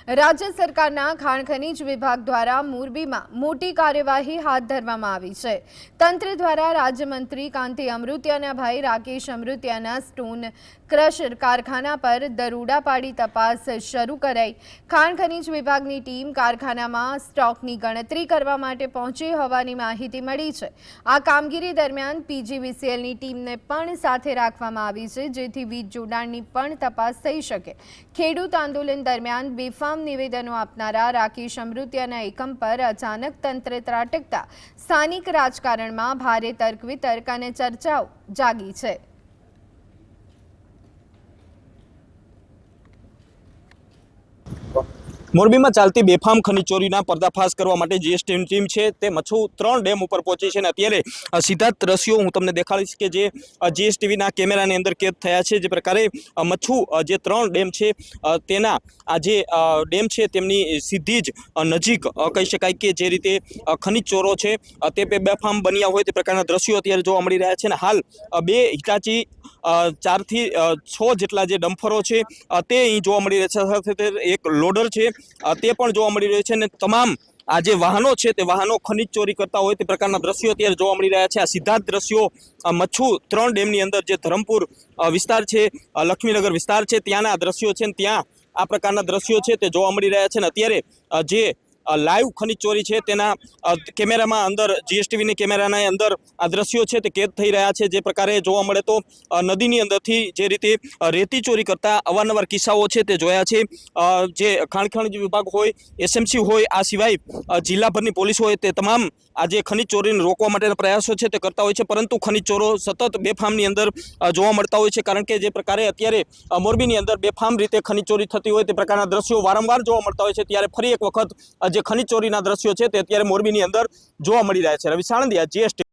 રાજ્ય સરકારના ખાણ ખનીજ વિભાગ દ્વારા મોરબીમાં મોટી કાર્યવાહી હાથ ધરવામાં આવી છે। તંત્ર દ્વારા રાજ્યમંત્રી કાંતિ અમૃતિયાના ભાઈ રાકેશ અમૃતિયાના સ્ટોન ક્રશર કારખાના પર દરોડા પાડી તપાસ શરૂ કરાઈ। ખાણ ખનીજ વિભાગની ટીમ કારખાનામાં સ્ટોકની ગણતરી કરવા માટે પહોંચી હોવાની માહિતી મળી છે। આ કામગીરી દરમિયાન પીજીવીસીએલની ટીમને પણ સાથે રાખવામાં આવી છે, જેથી વીજ જોડાણની પણ તપાસ થઈ શકે। ખેડૂત આંદોલન દરમિયાન બેફામ નિવેદનો આપનારા રાકેશ અમૃતિયાના એકમ પર અચાનક તંત્ર ત્રાટકતા સ્થાનિક રાજકારણમાં ભારે તર્ક વિતર્ક અને ચર્ચાઓ જાગી છે। मोरबी में चालती बेफाम खनिज चोरीना पर्दाफाश करवा माटे जीएसटीनी टीम है ते मच्छू 3 डेम पर पहुंची है। अत्यारे सीधा दृश्यों हूँ तमने देखाड़ीश के जे जीएसटीवीना केमेरानी अंदर कैद थया छे। जे प्रकारे मच्छू जे 3 डेम है तेना आ जे डेम है तेमनी सीधी ज नजीक कही शकाय के जे रीते खनिज चोरो है ते बेफाम बन्या होय ते प्रकारना दृश्यों अत्यारे जोवा मळी रह्या छे। हाल 2 हिटाची 4 થી 6 જેટલા જે ડમ્ફરો છે તે અહીં જોવા મળી રહ્યા છે। સાથે એક લોડર છે તે પણ જોવા મળી રહ્યો છે અને તમામ આ જે વાહનો છે તે વાહનો ખનિજ ચોરી કરતા હોય તે પ્રકારના દ્રશ્યો અત્યારે જોવા મળી રહ્યા છે। આ સીધા જ દ્રશ્યો મચ્છુ 3 ડેમની અંદર જે ધરમપુર વિસ્તાર છે, લક્ષ્મીનગર વિસ્તાર છે ત્યાંના દ્રશ્યો છે। ત્યાં આ પ્રકારના દ્રશ્યો છે તે જોવા મળી રહ્યા છે અને અત્યારે જે लाइव खनिज चोरी है तेना केमेरा में अंदर जीएसटीवी केमेरा अंदर आ दृश्यों है कैद थी रहा है। जे प्रकारे जोवा मळे तो नदी अंदर थी जे रीते रेती चोरी करता अवारनवार किस्साओ है ते जोया छे। जे खाण खनिज विभाग होय, एसएमसी होय, आ सिवाय जिल्लाभरनी पोलीस होय ते तमाम आज खनिज चोरी रोकवा माटेना प्रयासों है ते करता होय छे, परंतु खनिज चोरो सतत बेफामनी अंदर जोवा मळता होय छे। कारण के जे प्रकारे अत्यारे मोरबीनी अंदर बेफाम रीते खनिज चोरी थती होय ते प्रकारना दृश्यों वारंवार जोवा मळता होय छे, त्यारे फरी एक वखत जे खनिज चोरीना दृश्यों है ते अत्यारे मोरबीनी अंदर जोवा मळी रह्या छे। रवि साणंदिया, जीएसटी।